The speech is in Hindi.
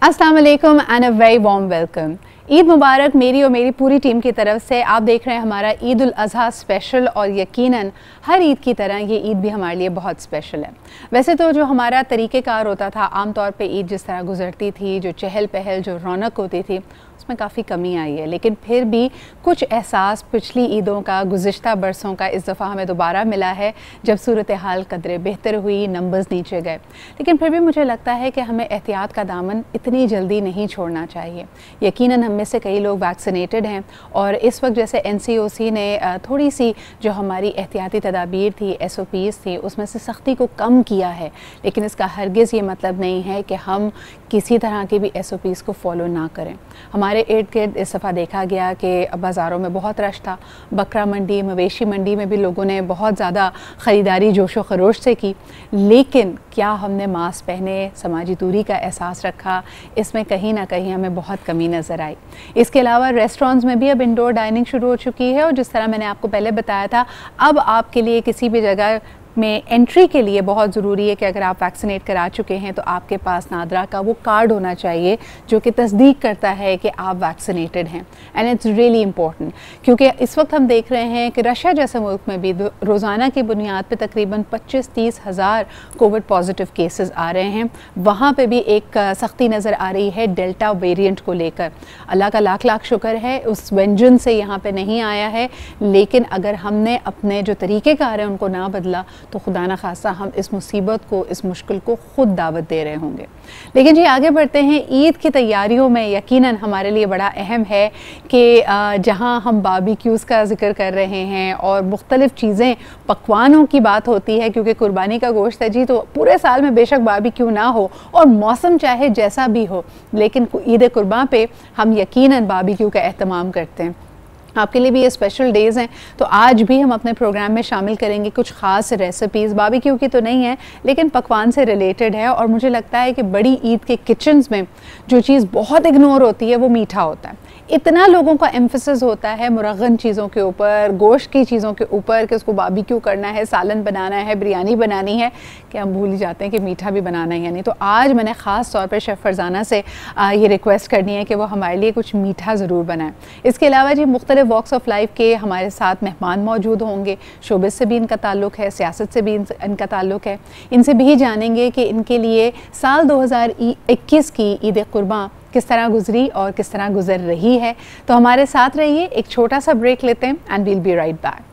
अस्सलाम वालेकुम and a very warm welcome. Eid मुबारक मेरी और मेरी पूरी टीम की तरफ से। आप देख रहे हैं हमारा ईद उल अज़हा स्पेशल और यकीनन हर ईद की तरह ये ईद भी हमारे लिए बहुत स्पेशल है। वैसे तो जो हमारा तरीक़ेकार होता था, आम तौर पे ईद जिस तरह गुजरती थी, जो चहल पहल, जो रौनक होती थी, उसमें काफ़ी कमी आई है। लेकिन फिर भी कुछ एहसास पिछली ईदों का, गुज़िश्ता बरसों का इस दफ़ा हमें दोबारा मिला है, जब सूरत हाल कदरे बेहतर हुई, नंबर्स नीचे गए। लेकिन फिर भी मुझे लगता है कि हमें एहतियात का दामन इतनी जल्दी नहीं छोड़ना चाहिए। यकीनन हम में से कई लोग वैक्सीनेटेड हैं और इस वक्त जैसे NCOC ने थोड़ी सी जो हमारी एहतियाती तदाबीर थी, SOPs थी, उसमें से सख्ती को कम किया है। लेकिन इसका हरगिज़ ये मतलब नहीं है कि हम किसी तरह के भी SOPs को फॉलो ना करें। हमारे इर्द गिर्द इस दफ़ा देखा गया कि बाज़ारों में बहुत रश था। बकरा मंडी, मवेशी मंडी में भी लोगों ने बहुत ज़्यादा ख़रीदारी जोशो खरोश से की। लेकिन क्या हमने मास्क पहने, समाजी दूरी का एहसास रखा, इसमें कहीं ना कहीं हमें बहुत कमी नज़र आई। इसके अलावा रेस्टोरेंट्स में भी अब इंडोर डाइनिंग शुरू हो चुकी है और जिस तरह मैंने आपको पहले बताया था, अब आपके लिए किसी भी जगह में एंट्री के लिए बहुत ज़रूरी है कि अगर आप वैक्सीनेट करा चुके हैं तो आपके पास नादरा का वो कार्ड होना चाहिए जो कि तस्दीक करता है कि आप वैक्सीनेटेड हैं। एंड इट्स रियली इम्पॉर्टेंट, क्योंकि इस वक्त हम देख रहे हैं कि रशिया जैसे मुल्क में भी रोज़ाना की बुनियाद पर तकरीबन 25-30 हज़ार कोविड पॉजिटिव केसेस आ रहे हैं। वहाँ पर भी एक सख्ती नज़र आ रही है डेल्टा वेरिएंट को लेकर। अल्लाह का लाख लाख शुक्र है उस व्यंजन से यहाँ पर नहीं आया है। लेकिन अगर हमने अपने जो तरीक़ेकार हैं उनको ना बदला तो खुदा न खासा हम इस मुसीबत को, इस मुश्किल को ख़ुद दावत दे रहे होंगे। लेकिन जी आगे बढ़ते हैं। ईद की तैयारियों में यकीनन हमारे लिए बड़ा अहम है कि जहां हम बारबेक्यूज़ का जिक्र कर रहे हैं और मुख्तलिफ़ चीज़ें, पकवानों की बात होती है, क्योंकि कुर्बानी का गोश्त है जी, तो पूरे साल में बेशक बारबेक्यू ना हो और मौसम चाहे जैसा भी हो, लेकिन ईद कुर्बान पे हम यकीनन बारबेक्यू का एहतमाम करते हैं। आपके लिए भी ये स्पेशल डेज़ हैं, तो आज भी हम अपने प्रोग्राम में शामिल करेंगे कुछ ख़ास रेसिपीज़। बारबेक्यू की तो नहीं है लेकिन पकवान से रिलेटेड है। और मुझे लगता है कि बड़ी ईद के किचन्स में जो चीज़ बहुत इग्नोर होती है वो मीठा होता है। इतना लोगों का एम्फेसिस होता है मुरग़्ग़न चीज़ों के ऊपर, गोश्त की चीज़ों के ऊपर कि उसको बारबेक्यू करना है, सालन बनाना है, बिरयानी बनानी है, कि हम भूल ही जाते हैं कि मीठा भी बनाना है या नहीं। तो आज मैंने ख़ास तौर पर शेफ़ फरजाना से ये रिक्वेस्ट करनी है कि वो हमारे लिए कुछ मीठा ज़रूर बनाएं। इसके अलावा जी मुख्तलिफ़ वॉक्स ऑफ लाइफ के हमारे साथ मेहमान मौजूद होंगे। शोबिस से भी इनका ताल्लुक़ है, सियासत से भी इनका ताल्लुक़ है। इनसे भी जानेंगे कि इनके लिए साल 2021 की ईद कुर्बान किस तरह गुजरी और किस तरह गुजर रही है। तो हमारे साथ रहिए, एक छोटा सा ब्रेक लेते हैं and we'll be right back.